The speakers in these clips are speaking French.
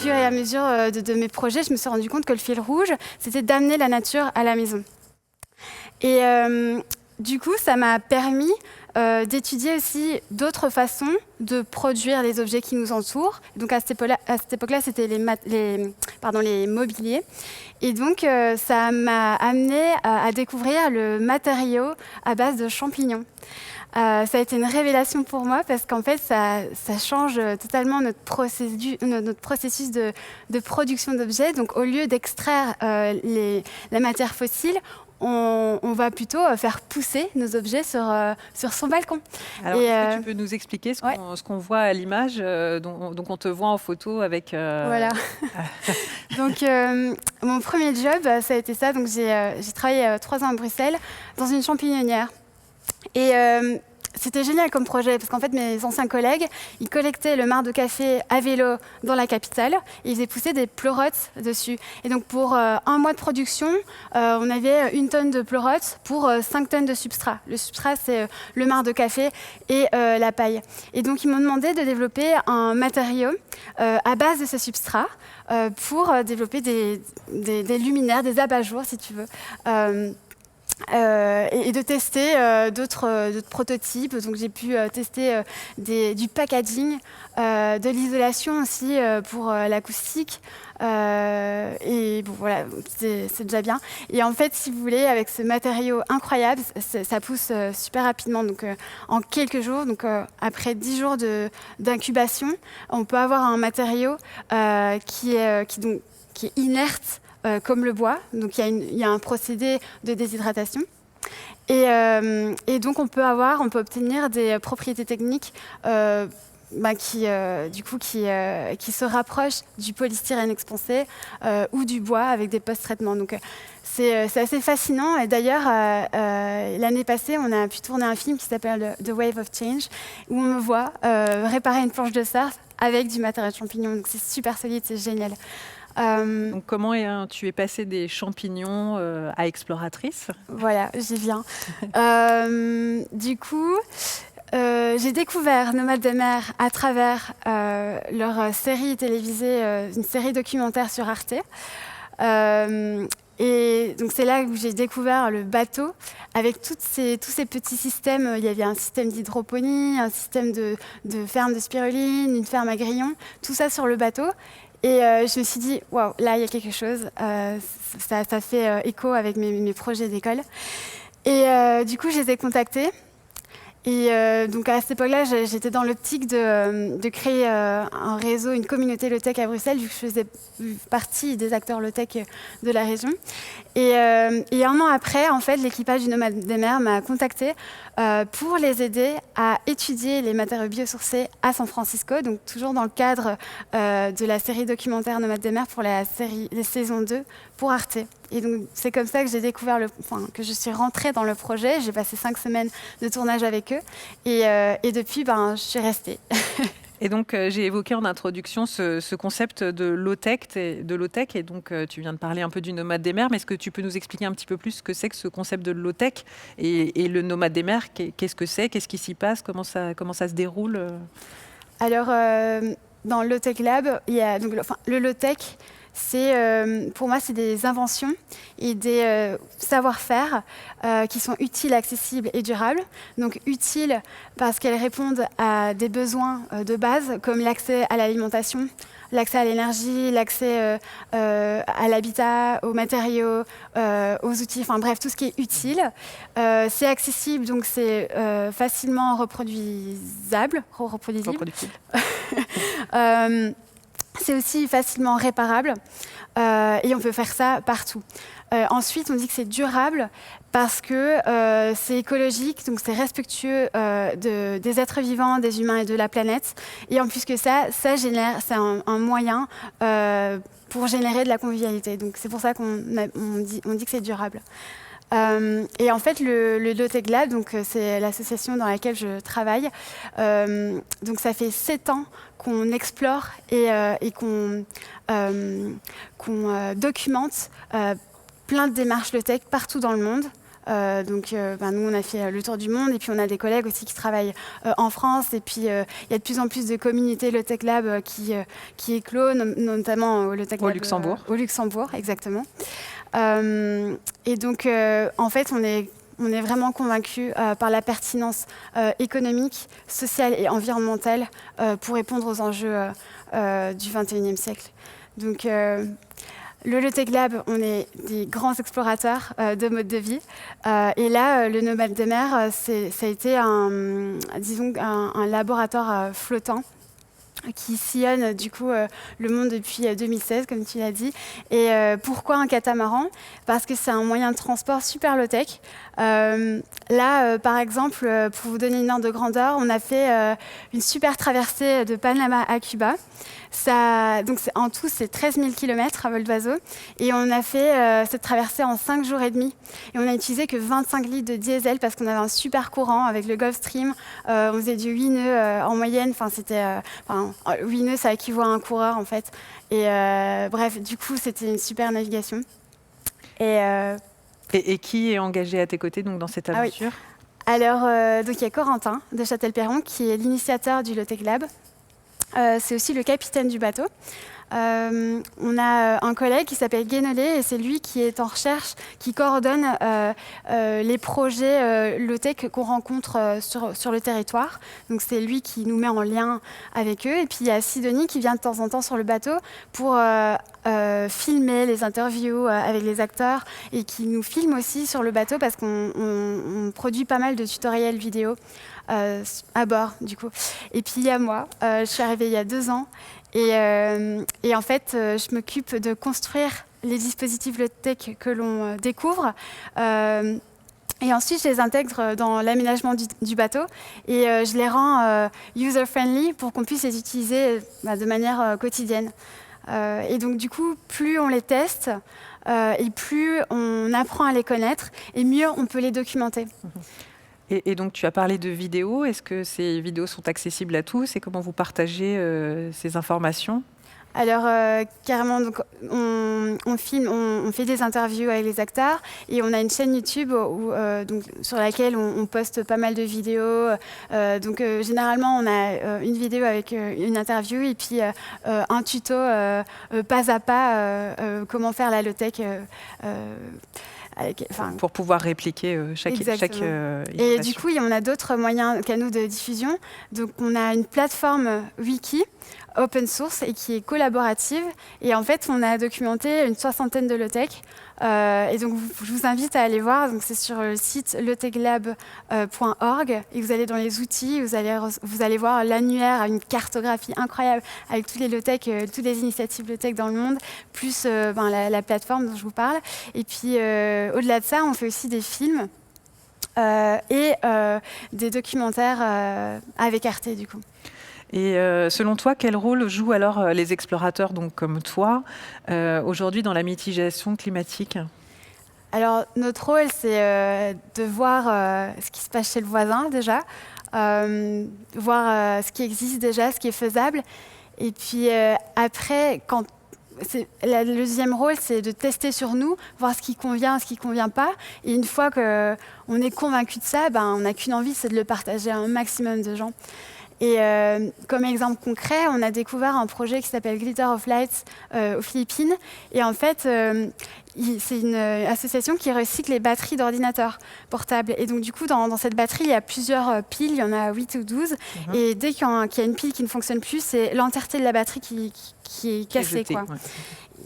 fur et à mesure de mes projets, je me suis rendu compte que le fil rouge, c'était d'amener la nature à la maison. Et du coup, ça m'a permis d'étudier aussi d'autres façons de produire les objets qui nous entourent. Donc à cette époque-là, c'était les mobiliers. Et donc, ça m'a amené à découvrir le matériau à base de champignons. Ça a été une révélation pour moi parce qu'en fait, ça change totalement notre processus de production d'objets. Donc, au lieu d'extraire la matière fossile, on va plutôt faire pousser nos objets sur son balcon. Alors, est-ce que tu peux nous expliquer ce qu'on voit à l'image donc on te voit en photo avec... Voilà. Donc, mon premier job, ça a été ça. Donc, j'ai travaillé 3 ans à Bruxelles dans une champignonnière. Et c'était génial comme projet, parce qu'en fait, mes anciens collègues, ils collectaient le marc de café à vélo dans la capitale, et ils faisaient pousser des pleurotes dessus. Et donc, pour 1 mois de production, on avait 1 tonne de pleurotes pour 5 tonnes de substrat. Le substrat, c'est le marc de café et la paille. Et donc, ils m'ont demandé de développer un matériau à base de ce substrat pour développer des luminaires, des abat-jours, si tu veux. Et de tester d'autres prototypes. Donc j'ai pu tester du packaging, de l'isolation aussi pour l'acoustique. Et bon, voilà, c'est déjà bien. Et en fait, si vous voulez, avec ce matériau incroyable, ça pousse super rapidement. Donc en quelques jours, donc après 10 jours d'incubation, on peut avoir un matériau qui est inerte, comme le bois. Donc il y a un procédé de déshydratation. Et donc on peut obtenir des propriétés techniques qui se rapprochent du polystyrène expansé ou du bois avec des post-traitements. Donc c'est assez fascinant. Et d'ailleurs, l'année passée, on a pu tourner un film qui s'appelle The Wave of Change, où on me voit réparer une planche de surf avec du matériel de champignon. Donc c'est super solide, c'est génial. Donc comment tu es passée des champignons à exploratrice? Voilà, j'y viens. Du coup, j'ai découvert Nomades des mers à travers leur série télévisée, une série documentaire sur Arte. Et donc c'est là où j'ai découvert le bateau avec tous ces petits systèmes. Il y avait un système d'hydroponie, un système de ferme de spiruline, une ferme à grillons, tout ça sur le bateau. Et je me suis dit, waouh, là, il y a quelque chose. Ça fait écho avec mes projets d'école. Et du coup, je les ai contactés. Et donc, à cette époque-là, j'étais dans l'optique de créer un réseau, une communauté low-tech à Bruxelles, vu que je faisais partie des acteurs low-tech de la région. Et 1 an après, en fait, l'équipage du Nomades des mers m'a contacté pour les aider à étudier les matériaux biosourcés à San Francisco, donc toujours dans le cadre de la série documentaire Nomades des mers pour la saison 2 pour Arte. Et donc c'est comme ça que j'ai découvert que je suis rentrée dans le projet. J'ai passé 5 semaines de tournage avec eux et depuis, je suis restée. Et donc, j'ai évoqué en introduction ce concept de low-tech. Et donc, tu viens de parler un peu du Nomade des mers. Mais est-ce que tu peux nous expliquer un petit peu plus ce que c'est que ce concept de low-tech et le Nomade des mers? Qu'est-ce que c'est? Qu'est-ce qui s'y passe? Comment ça se déroule? Alors, dans le Low-Tech Lab, il y a le low-tech. Pour moi, c'est des inventions et des savoir-faire qui sont utiles, accessibles et durables. Donc utiles parce qu'elles répondent à des besoins de base comme l'accès à l'alimentation, l'accès à l'énergie, l'accès à l'habitat, aux matériaux, aux outils, enfin bref, tout ce qui est utile. C'est accessible, donc c'est facilement reproduisible. C'est aussi facilement réparable et on peut faire ça partout. Ensuite, on dit que c'est durable parce que c'est écologique, donc c'est respectueux des êtres vivants, des humains et de la planète. Et en plus que ça génère, c'est un moyen pour générer de la convivialité. Donc c'est pour ça qu'on dit que c'est durable. Et en fait, le Low-Tech Lab, donc c'est l'association dans laquelle je travaille. Donc ça fait 7 ans qu'on explore et qu'on documente plein de démarches low-tech partout dans le monde. Donc, nous, on a fait le tour du monde. Et puis, on a des collègues aussi qui travaillent en France. Et puis, il y a de plus en plus de communautés Low Tech Lab qui éclosent, notamment au Low Tech Lab, Luxembourg. Au Luxembourg, exactement. Et donc, en fait, on est vraiment convaincus par la pertinence économique, sociale et environnementale pour répondre aux enjeux du XXIe siècle. Donc, le Low Tech Lab, on est des grands explorateurs de mode de vie. Et là, le Nomade des mers, ça a été un laboratoire flottant qui sillonne du coup le monde depuis 2016, comme tu l'as dit. Et pourquoi un catamaran? Parce que c'est un moyen de transport super low-tech. Là, par exemple, pour vous donner une ordre de grandeur, on a fait une super traversée de Panama à Cuba. Donc en tout, c'est 13 000 km à vol d'oiseau. Et on a fait cette traversée en 5 jours et demi. Et on n'a utilisé que 25 litres de diesel parce qu'on avait un super courant avec le Gulf Stream. On faisait du 8 nœuds en moyenne. 8 nœuds, ça équivaut à un coureur, en fait. Et bref, du coup, c'était une super navigation. Et qui est engagé à tes côtés donc, dans cette aventure? Alors, donc il y a Corentin de Châtel-Perron qui est l'initiateur du Low Tech Lab. C'est aussi le capitaine du bateau. On a un collègue qui s'appelle Guénolé et c'est lui qui est en recherche, qui coordonne les projets low-tech qu'on rencontre sur le territoire. Donc c'est lui qui nous met en lien avec eux. Et puis il y a Sidonie qui vient de temps en temps sur le bateau pour filmer les interviews avec les acteurs et qui nous filme aussi sur le bateau parce qu'on produit pas mal de tutoriels vidéo à bord du coup. Et puis il y a moi, je suis arrivée il y a 2 ans. Et en fait, je m'occupe de construire les dispositifs low-tech que l'on découvre. Et ensuite, je les intègre dans l'aménagement du bateau et je les rends user-friendly pour qu'on puisse les utiliser de manière quotidienne. Et donc, du coup, plus on les teste et plus on apprend à les connaître et mieux on peut les documenter. Et donc, tu as parlé de vidéos. Est-ce que ces vidéos sont accessibles à tous? Et comment vous partagez ces informations? Alors, carrément, donc, on filme, on fait des interviews avec les acteurs et on a une chaîne YouTube donc, sur laquelle on poste pas mal de vidéos. Donc, généralement, on a une vidéo avec une interview et puis un tuto pas à pas comment faire la low-tech. Pour pouvoir répliquer chaque et du coup, on a d'autres canaux de diffusion. Donc, on a une plateforme wiki open source et qui est collaborative. Et en fait, on a documenté une 60aine de low-tech. Et donc, je vous invite à aller voir. Donc, c'est sur le site lowtechlab.org. Et vous allez dans les outils, vous allez voir l'annuaire, une cartographie incroyable avec tous les low-tech, toutes les initiatives low-tech dans le monde, plus la plateforme dont je vous parle. Et puis, au-delà de ça, on fait aussi des films et des documentaires avec Arte, du coup. Et selon toi, quel rôle jouent alors les explorateurs donc, comme toi aujourd'hui dans la mitigation climatique? Alors, notre rôle, c'est de voir ce qui se passe chez le voisin déjà, voir ce qui existe déjà, ce qui est faisable. Et puis après, le deuxième rôle, c'est de tester sur nous, voir ce qui convient, ce qui ne convient pas. Et une fois qu'on est convaincu de ça, on n'a qu'une envie, c'est de le partager à un maximum de gens. Et comme exemple concret, on a découvert un projet qui s'appelle Glitter of Lights aux Philippines. Et en fait, c'est une association qui recycle les batteries d'ordinateurs portables. Et donc, du coup, dans cette batterie, il y a plusieurs piles, il y en a 8 ou 12. Et dès qu'il y a une pile qui ne fonctionne plus, c'est l'entièreté de la batterie qui est cassée.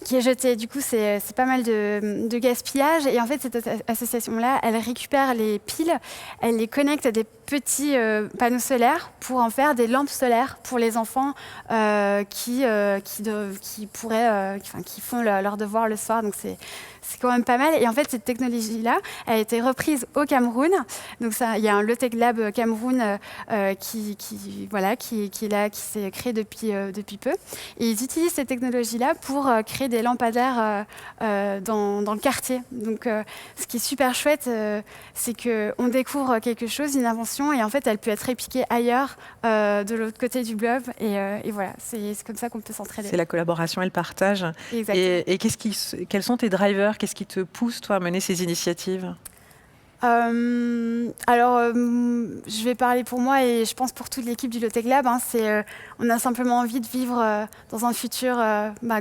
Qui est jetée. Du coup, c'est pas mal de gaspillage. Et en fait, cette association-là, elle récupère les piles, elle les connecte à des petits panneaux solaires pour en faire des lampes solaires pour les enfants qui font leur devoir le soir. Donc, c'est quand même pas mal. Et en fait, cette technologie-là, elle a été reprise au Cameroun. Donc, il y a un Low Tech Lab Cameroun qui est là, qui s'est créé depuis peu. Et ils utilisent cette technologie-là pour créer des lampadaires dans le quartier. Donc, ce qui est super chouette, c'est qu'on découvre quelque chose, une invention, et en fait, elle peut être répliquée ailleurs, de l'autre côté du globe. Et voilà, c'est comme ça qu'on peut s'entraider. C'est la collaboration et le partage. Exactement. Et quels sont tes drivers? Qu'est-ce qui te pousse, toi, à mener ces initiatives? Je vais parler pour moi et je pense pour toute l'équipe du Low-Tech Lab. On a simplement envie de vivre dans un futur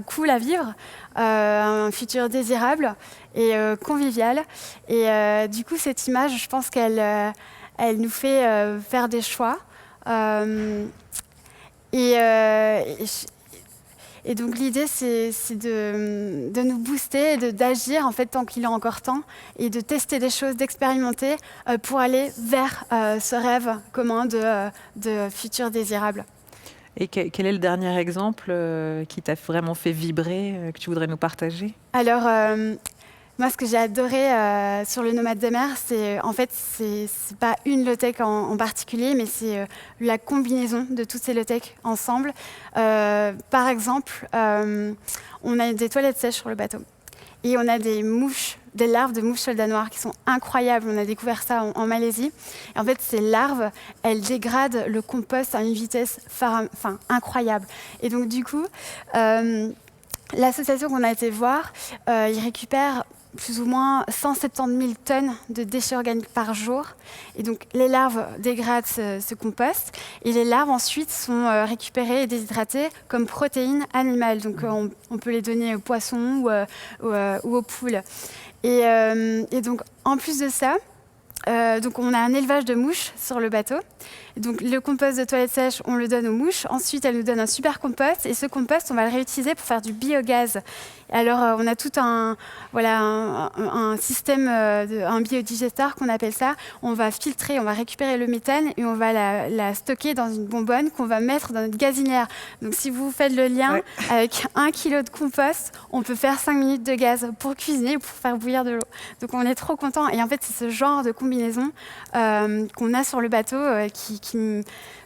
cool à vivre, un futur désirable et convivial. Et du coup, cette image, je pense elle nous fait faire des choix. Et donc l'idée, c'est de nous booster, d'agir en fait tant qu'il est encore temps, et de tester des choses, d'expérimenter pour aller vers ce rêve commun de futur désirable. Et quel est le dernier exemple qui t'a vraiment fait vibrer, que tu voudrais nous partager? Alors, moi, ce que j'ai adoré sur le Nomade des mers, c'est pas une low-tech en particulier, mais c'est la combinaison de toutes ces low-tech ensemble. Par exemple, on a des toilettes sèches sur le bateau. Et on a des larves de mouches soldats noirs qui sont incroyables. On a découvert ça en Malaisie. Et en fait, ces larves, elles dégradent le compost à une vitesse incroyable. Et donc, du coup, l'association qu'on a été voir, ils récupèrent plus ou moins 170 000 tonnes de déchets organiques par jour. Et donc, les larves dégradent ce compost. Et les larves, ensuite, sont récupérées et déshydratées comme protéines animales. Donc, on peut les donner aux poissons ou aux poules. Et donc, en plus de ça, donc on a un élevage de mouches sur le bateau. Donc le compost de toilette sèche, on le donne aux mouches. Ensuite, elles nous donnent un super compost. Et ce compost, on va le réutiliser pour faire du biogaz. Alors, on a tout un système, un biodigesteur qu'on appelle ça. On va filtrer, on va récupérer le méthane et on va la stocker dans une bonbonne qu'on va mettre dans notre gazinière. Donc, si vous faites le lien avec 1 kilo de compost, on peut faire 5 minutes de gaz pour cuisiner ou pour faire bouillir de l'eau. Donc, on est trop contents. Et en fait, c'est ce genre de combinaison qu'on a sur le bateau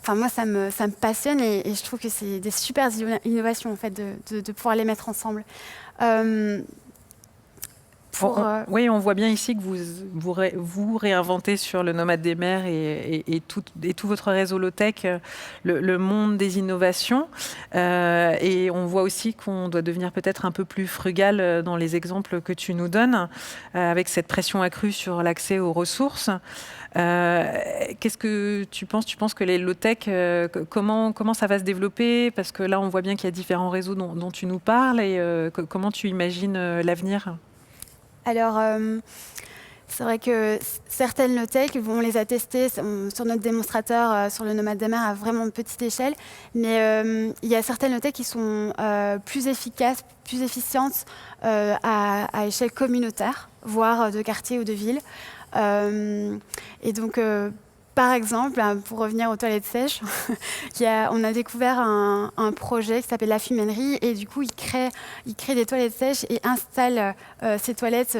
moi, ça me passionne et je trouve que c'est des super innovations en fait, de pouvoir les mettre ensemble. Oui, on voit bien ici que vous réinventez sur le Nomade des mers et tout votre réseau low-tech le monde des innovations. Et on voit aussi qu'on doit devenir peut-être un peu plus frugal dans les exemples que tu nous donnes, avec cette pression accrue sur l'accès aux ressources. Qu'est-ce que tu penses? Tu penses que les low-tech, comment ça va se développer? Parce que là, on voit bien qu'il y a différents réseaux dont tu nous parles. Et comment tu imagines l'avenir? Alors, c'est vrai que certaines low-tech, on les a testées sur notre démonstrateur sur le Nomade des mers à vraiment petite échelle. Mais il y a certaines low-tech qui sont plus efficaces, plus efficientes à échelle communautaire, voire de quartier ou de ville. Et donc, par exemple, pour revenir aux toilettes sèches, on a découvert un projet qui s'appelle La Fuminerie et du coup, il crée des toilettes sèches et installe ces toilettes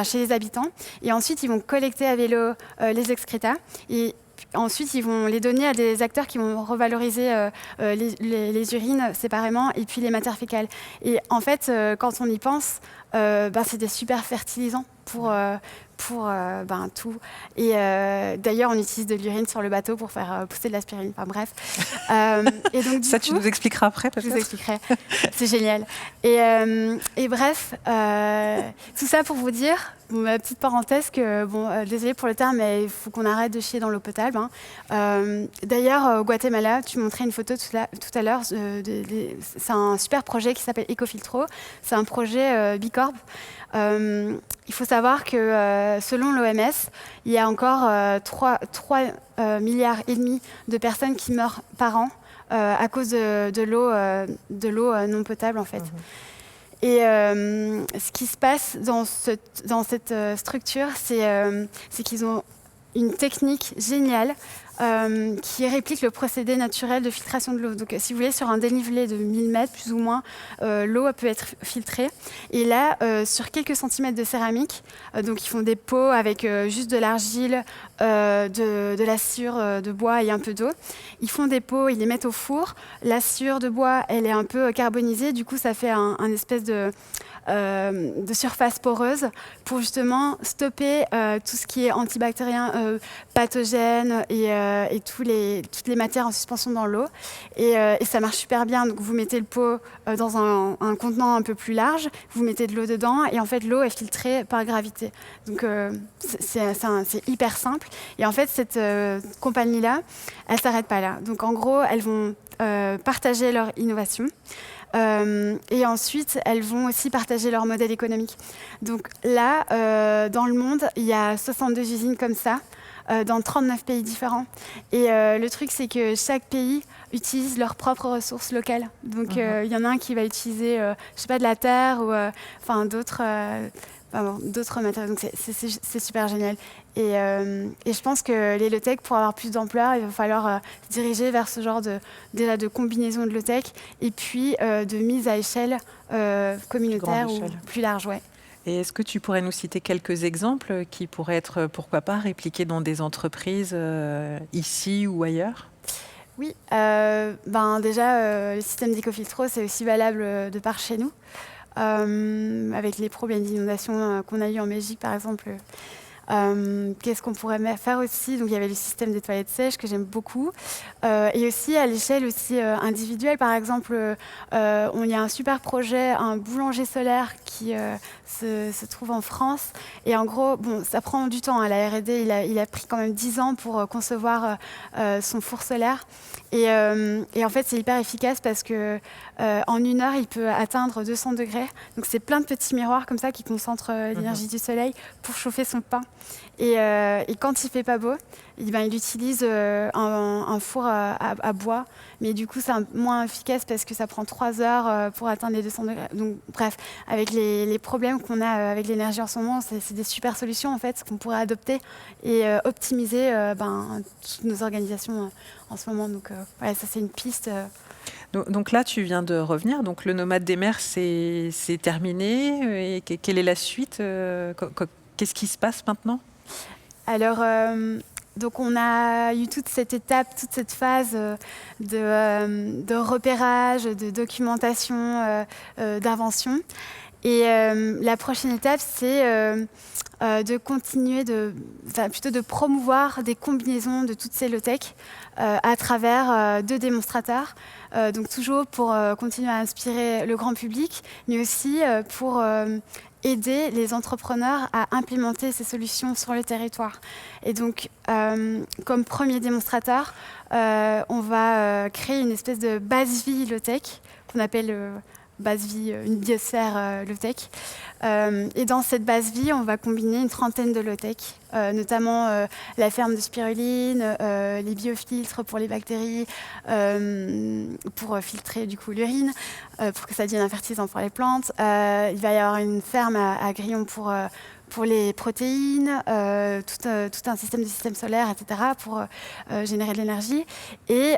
chez les habitants. Et ensuite, ils vont collecter à vélo les excrétas et ensuite, ils vont les donner à des acteurs qui vont revaloriser les urines séparément et puis les matières fécales. Et en fait, quand on y pense, c'est des super fertilisants pour tout. Et d'ailleurs, on utilise de l'urine sur le bateau pour faire pousser de l'aspirine. Enfin bref. Et donc, ça, tu nous expliqueras après, peut-être. Je vous expliquerai. C'est génial. Et bref, tout ça pour vous dire, ma petite parenthèse, que désolée pour le terme, mais il faut qu'on arrête de chier dans l'eau potable. D'ailleurs, au Guatemala, tu montrais une photo tout à l'heure. C'est un super projet qui s'appelle Ecofiltro. C'est un projet Bicorp. Il faut savoir que selon l'OMS, il y a encore 3,5 milliards de personnes qui meurent par an à cause de l'eau non potable en fait. Et ce qui se passe dans cette structure, c'est qu'ils ont une technique géniale qui réplique le procédé naturel de filtration de l'eau. Donc, si vous voulez, sur un dénivelé de 1000 mètres, plus ou moins, l'eau peut être filtrée. Et là, sur quelques centimètres de céramique, donc ils font des pots avec juste de l'argile, de la sciure de bois et un peu d'eau. Ils font des pots, ils les mettent au four. La sciure de bois, elle est un peu carbonisée. Du coup, ça fait un espèce de surface poreuse pour justement stopper tout ce qui est antibactérien, pathogène et et toutes les matières en suspension dans l'eau. Et ça marche super bien. Donc, vous mettez le pot dans un contenant un peu plus large, vous mettez de l'eau dedans, et en fait, l'eau est filtrée par gravité. Donc, c'est hyper simple. Et en fait, cette compagnie-là, elle ne s'arrête pas là. Donc, en gros, elles vont partager leur innovation. Et ensuite, elles vont aussi partager leur modèle économique. Donc là, dans le monde, il y a 62 usines comme ça, dans 39 pays différents. Et le truc, c'est que chaque pays utilise leurs propres ressources locales. Donc il y en a un qui va utiliser, je sais pas, de la terre ou d'autres matériaux. Donc c'est super génial. Et je pense que les low-tech, pour avoir plus d'ampleur, il va falloir se diriger vers ce genre de combinaison de low-tech et puis de mise à échelle communautaire ou plus large. Ouais. Et est-ce que tu pourrais nous citer quelques exemples qui pourraient être, pourquoi pas, répliqués dans des entreprises ici ou ailleurs ? Oui, déjà, le système d'Ecofiltro, c'est aussi valable de par chez nous. Avec les problèmes d'inondation qu'on a eu en Belgique, par exemple. Qu'est-ce qu'on pourrait faire aussi? Donc, il y avait le système des toilettes sèches que j'aime beaucoup. Et aussi à l'échelle aussi, individuelle, par exemple, il y a un super projet, un boulanger solaire qui se trouve en France. Et en gros, ça prend du temps. La R&D, il a pris quand même 10 ans pour concevoir son four solaire. Et en fait, c'est hyper efficace parce que en 1 heure, il peut atteindre 200 degrés. Donc, c'est plein de petits miroirs comme ça qui concentrent l'énergie du soleil pour chauffer son pain. Et quand il fait pas beau, il utilise un four à bois. Mais du coup, c'est moins efficace parce que ça prend 3 heures pour atteindre les 200 degrés. Donc, bref, avec les problèmes qu'on a avec l'énergie en ce moment, c'est des super solutions en fait qu'on pourrait adopter et optimiser toutes nos organisations en ce moment. Donc, ça, c'est une piste. Donc là, tu viens de revenir. Donc le Nomade des mers, c'est terminé. Et quelle est la suite? Qu'est-ce qui se passe maintenant? Alors, donc on a eu toute cette étape, toute cette phase de repérage, de documentation, d'invention. Et la prochaine étape, c'est de continuer plutôt de promouvoir des combinaisons de toutes ces low-tech à travers 2 démonstrateurs. Donc toujours pour continuer à inspirer le grand public, mais aussi pour aider les entrepreneurs à implémenter ces solutions sur le territoire. Et donc, comme premier démonstrateur, on va créer une espèce de base vie low-tech qu'on appelle base vie, une biosphère low-tech. Et dans cette base vie, on va combiner une trentaine de low-tech, notamment la ferme de spiruline, les biofiltres pour les bactéries, pour filtrer du coup l'urine, pour que ça devienne un fertilisant pour les plantes. Il va y avoir une ferme à grillons pour les protéines, tout un système solaire, etc., pour générer de l'énergie. Et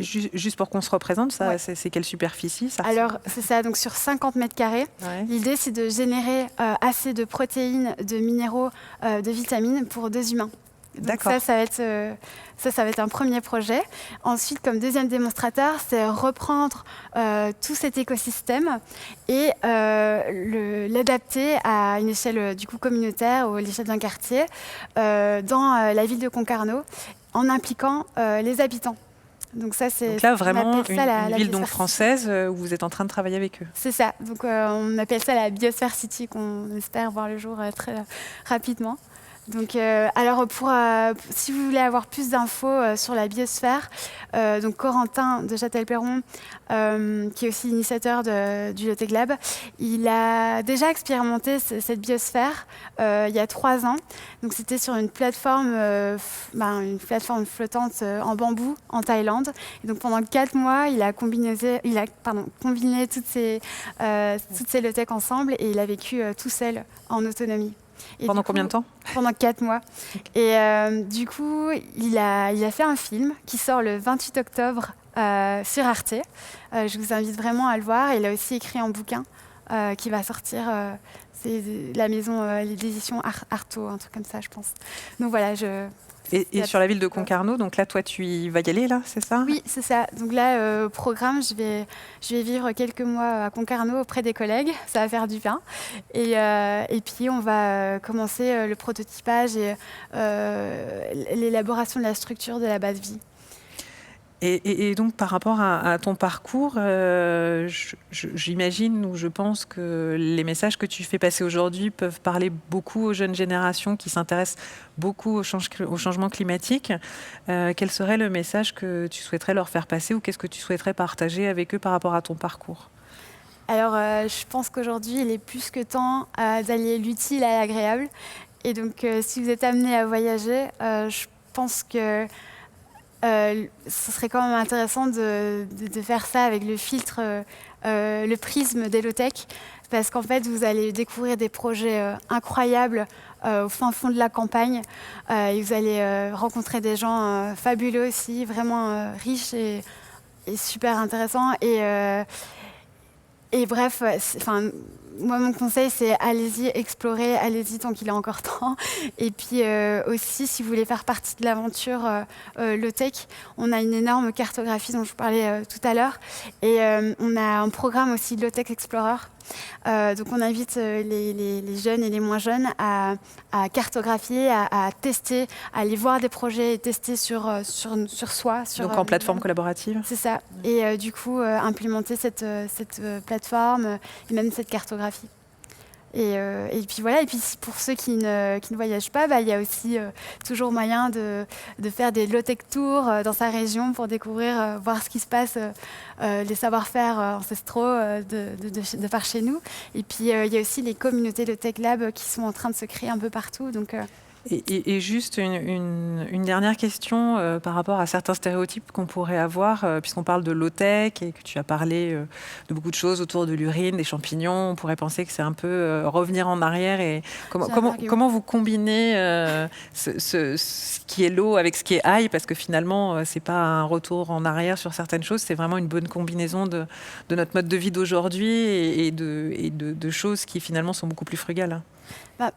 juste pour qu'on se représente, ça, ouais. C'est quelle superficie ça? Alors, c'est ça, donc sur 50 mètres carrés. Ouais. L'idée, c'est de générer assez de protéines, de minéraux, de vitamines pour 2 humains. Donc ça va être un premier projet. Ensuite, comme deuxième démonstrateur, c'est reprendre tout cet écosystème et l'adapter à une échelle du coup communautaire ou à l'échelle d'un quartier dans la ville de Concarneau, en impliquant les habitants. Donc là, vraiment, une ville donc française où vous êtes en train de travailler avec eux. C'est ça. Donc on appelle ça la Biosphère City, qu'on espère voir le jour très rapidement. Donc, alors, si vous voulez avoir plus d'infos sur la biosphère, donc Corentin de Châtel-Perron, qui est aussi l'initiateur du Low-Tech Lab, il a déjà expérimenté cette biosphère il y a 3 ans. Donc, c'était sur une plateforme flottante en bambou en Thaïlande. Et donc, pendant 4 mois, il a combiné toutes ces low-tech ensemble et il a vécu tout seul en autonomie. Et pendant combien de temps? Pendant 4 mois. Okay. Et du coup, il a fait un film qui sort le 28 octobre sur Arte. Je vous invite vraiment à le voir. Il a aussi écrit un bouquin qui va sortir. C'est la maison, l'édition Arto, un truc comme ça, je pense. Donc voilà, Et sur la ville de Concarneau, donc là, toi, tu y vas y aller, là, c'est ça? Oui, c'est ça. Donc là, au programme, je vais vivre quelques mois à Concarneau auprès des collègues. Ça va faire du bien. Et puis, on va commencer le prototypage et l'élaboration de la structure de la base vie. Et donc, par rapport à ton parcours, j'imagine ou je pense que les messages que tu fais passer aujourd'hui peuvent parler beaucoup aux jeunes générations qui s'intéressent beaucoup au changement climatique. Quel serait le message que tu souhaiterais leur faire passer ou qu'est-ce que tu souhaiterais partager avec eux par rapport à ton parcours? Alors, je pense qu'aujourd'hui, il est plus que temps d'allier l'utile à l'agréable. Et donc, si vous êtes amené à voyager, je pense que ce serait quand même intéressant de faire ça avec le filtre, le prisme d'Elotech, parce qu'en fait, vous allez découvrir des projets incroyables au fin fond de la campagne, et vous allez rencontrer des gens fabuleux aussi, vraiment riches et super intéressants. Et bref, moi, mon conseil, c'est allez-y, explorez, allez-y tant qu'il est encore temps. Et puis aussi, si vous voulez faire partie de l'aventure low-tech, on a une énorme cartographie dont je vous parlais tout à l'heure. Et on a un programme aussi de Low-Tech Explorer. Donc on invite les jeunes et les moins jeunes à cartographier, à tester, à aller voir des projets et tester sur soi. Donc en plateforme collaborative. C'est ça. Et du coup, implémenter cette plateforme et même cette cartographie. Et puis voilà, et puis pour ceux qui ne voyagent pas, il y a aussi toujours moyen de faire des low-tech tours dans sa région pour découvrir, voir ce qui se passe, les savoir-faire ancestraux de par chez nous. Et puis il y a aussi les communautés low-tech lab qui sont en train de se créer un peu partout. Donc, Et juste une dernière question par rapport à certains stéréotypes qu'on pourrait avoir, puisqu'on parle de low-tech et que tu as parlé de beaucoup de choses autour de l'urine, des champignons. On pourrait penser que c'est un peu revenir en arrière. Et comment vous combinez ce qui est low avec ce qui est high? Parce que finalement, c'est pas un retour en arrière sur certaines choses, c'est vraiment une bonne combinaison de notre mode de vie d'aujourd'hui et de choses qui finalement sont beaucoup plus frugales.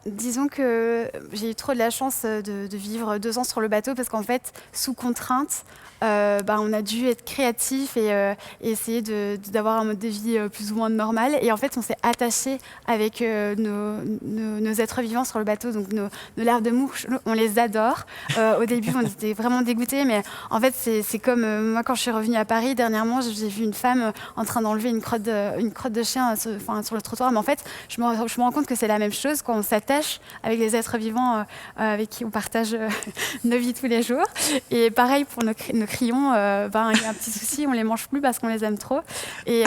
Disons que j'ai eu trop de la chance de vivre 2 ans sur le bateau parce qu'en fait, sous contrainte, on a dû être créatif et essayer d'avoir un mode de vie plus ou moins normal. Et en fait, on s'est attaché avec nos êtres vivants sur le bateau, donc nos larves de mouche, on les adore. Au début, on était vraiment dégoûtés, mais en fait, c'est comme moi quand je suis revenue à Paris dernièrement, j'ai vu une femme en train d'enlever une crotte de chien sur le trottoir. Mais en fait, je me rends compte que c'est la même chose quand on s'attache avec les êtres vivants avec qui on partage nos vies tous les jours. Et pareil pour nos crayons, il y a un petit souci, on les mange plus parce qu'on les aime trop. Et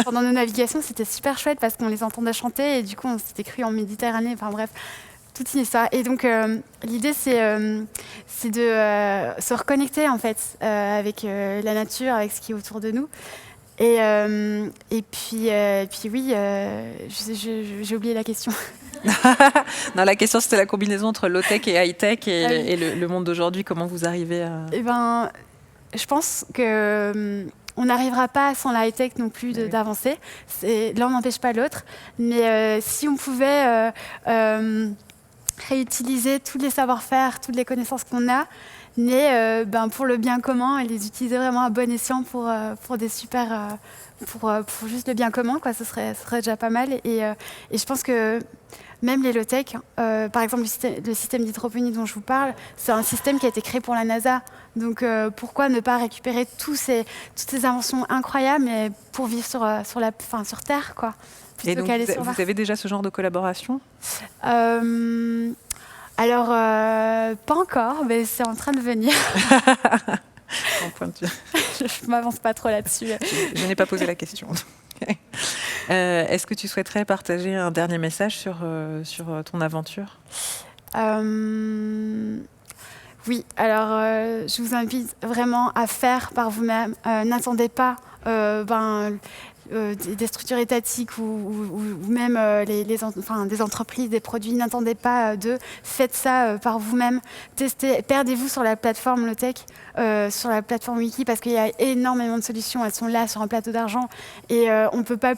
pendant nos navigations, c'était super chouette parce qu'on les entendait chanter et du coup, on s'était cru en Méditerranée. Enfin bref, toute une histoire. Et donc, l'idée, c'est de se reconnecter en fait avec la nature, avec ce qui est autour de nous. Et puis oui, j'ai oublié la question. Non, la question, c'était la combinaison entre low-tech et high-tech et le monde d'aujourd'hui. Comment vous arrivez à... Je pense que on n'arrivera pas sans la high-tech non plus d'avancer. L'un n'empêche pas l'autre. Mais si on pouvait réutiliser tous les savoir-faire, toutes les connaissances qu'on a, mais pour le bien commun et les utiliser vraiment à bon escient pour des super... pour juste le bien commun, quoi, ce serait déjà pas mal. Et je pense que même les low-tech, par exemple le système d'hydroponie dont je vous parle, c'est un système qui a été créé pour la NASA. Donc pourquoi ne pas récupérer toutes ces inventions incroyables mais pour vivre sur Terre, quoi, et donc, vous avez déjà ce genre de collaboration? Alors, pas encore, mais c'est en train de venir. Je ne m'avance pas trop là-dessus. Je n'ai pas posé la question. Est-ce que tu souhaiterais partager un dernier message sur ton aventure? Oui, alors je vous invite vraiment à faire par vous-même. N'attendez pas des structures étatiques ou même des entreprises, des produits, n'attendez pas d'eux, faites ça par vous-même, testez, perdez-vous sur la plateforme Lotech, sur la plateforme Wiki, parce qu'il y a énormément de solutions, elles sont là sur un plateau d'argent, et on ne peut pas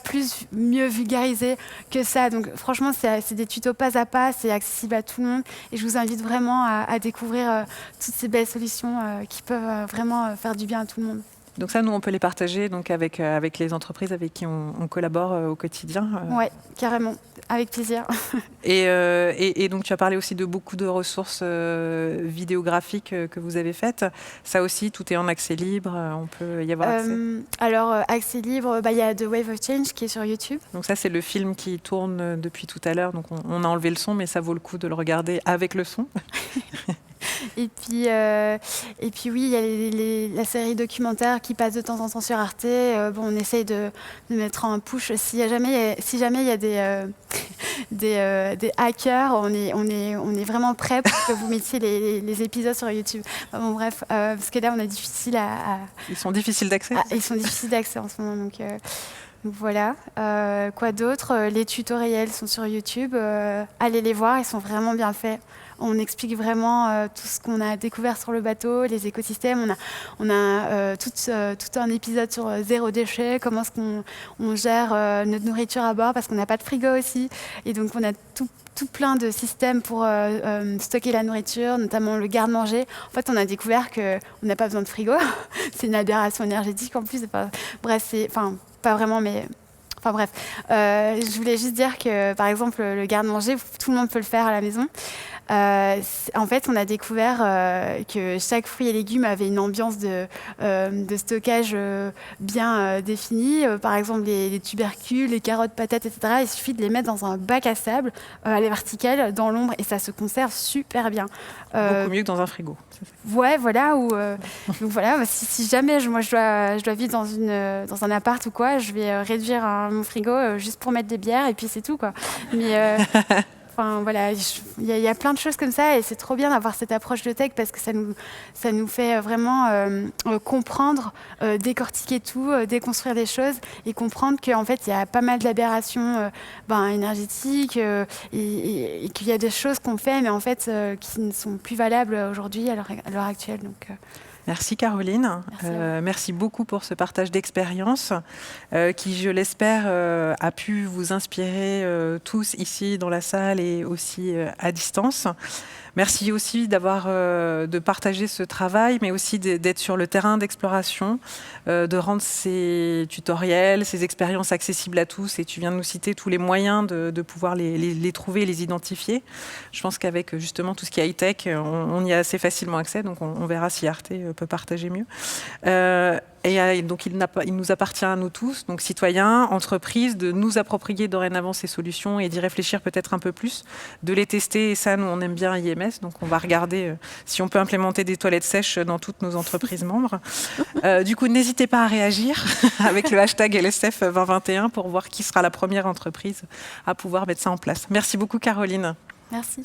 mieux vulgariser que ça. Donc franchement, c'est des tutos pas à pas, c'est accessible à tout le monde, et je vous invite vraiment à découvrir toutes ces belles solutions qui peuvent vraiment faire du bien à tout le monde. Donc ça, nous, on peut les partager donc avec les entreprises avec qui on collabore au quotidien. Oui, carrément, avec plaisir. Et donc, tu as parlé aussi de beaucoup de ressources vidéographiques que vous avez faites. Ça aussi, tout est en accès libre, on peut y avoir accès. Alors, accès libre, il y a The Wave of Change qui est sur YouTube. Donc ça, c'est le film qui tourne depuis tout à l'heure. Donc on a enlevé le son, mais ça vaut le coup de le regarder avec le son. Et puis oui, il y a la série documentaire qui passe de temps en temps sur Arte. On essaye de mettre en push. Si jamais il y a des hackers, on est vraiment prêt pour que vous mettiez les épisodes sur YouTube. Bon, bref, parce que là, on est difficile à... Ils sont difficiles d'accès. Ils sont difficiles d'accès en ce moment, donc voilà. Quoi d'autre? Les tutoriels sont sur YouTube. Allez les voir, ils sont vraiment bien faits. On explique vraiment tout ce qu'on a découvert sur le bateau, les écosystèmes. On a tout un épisode sur zéro déchet, comment est-ce qu'on gère notre nourriture à bord, parce qu'on n'a pas de frigo aussi. Et donc, on a tout plein de systèmes pour stocker la nourriture, notamment le garde-manger. En fait, on a découvert qu'on n'a pas besoin de frigo. C'est une aberration énergétique en plus. Bref, pas vraiment, mais... Enfin bref, je voulais juste dire que, par exemple, le garde-manger, tout le monde peut le faire à la maison. En fait, on a découvert que chaque fruit et légume avait une ambiance de stockage bien définie. Par exemple, les tubercules, les carottes, patates, etc. Il suffit de les mettre dans un bac à sable à la verticale, dans l'ombre, et ça se conserve super bien. Beaucoup mieux que dans un frigo. Ouais, voilà. Donc voilà, si jamais je dois vivre dans un appart ou quoi, je vais réduire mon frigo juste pour mettre des bières et puis c'est tout, quoi. Mais enfin voilà, il y a plein de choses comme ça, et c'est trop bien d'avoir cette approche de tech, parce que ça nous fait vraiment comprendre, décortiquer tout, déconstruire des choses, et comprendre qu'en fait il y a pas mal d'aberrations énergétiques, et qu'il y a des choses qu'on fait mais en fait qui ne sont plus valables aujourd'hui à l'heure actuelle. Donc merci Caroline, merci beaucoup pour ce partage d'expérience qui, je l'espère, a pu vous inspirer tous ici dans la salle et aussi à distance. Merci aussi de partager ce travail, mais aussi d'être sur le terrain d'exploration, de rendre ces tutoriels, ces expériences accessibles à tous. Et tu viens de nous citer tous les moyens de pouvoir les trouver et les identifier. Je pense qu'avec justement tout ce qui est high-tech, on y a assez facilement accès. Donc on verra si Arte peut partager mieux. Et donc, il nous appartient à nous tous, donc citoyens, entreprises, de nous approprier dorénavant ces solutions et d'y réfléchir peut-être un peu plus, de les tester. Et ça, nous, on aime bien IMS, donc on va regarder si on peut implémenter des toilettes sèches dans toutes nos entreprises membres. Du coup, n'hésitez pas à réagir avec le hashtag LSF 2021 pour voir qui sera la première entreprise à pouvoir mettre ça en place. Merci beaucoup, Caroline. Merci.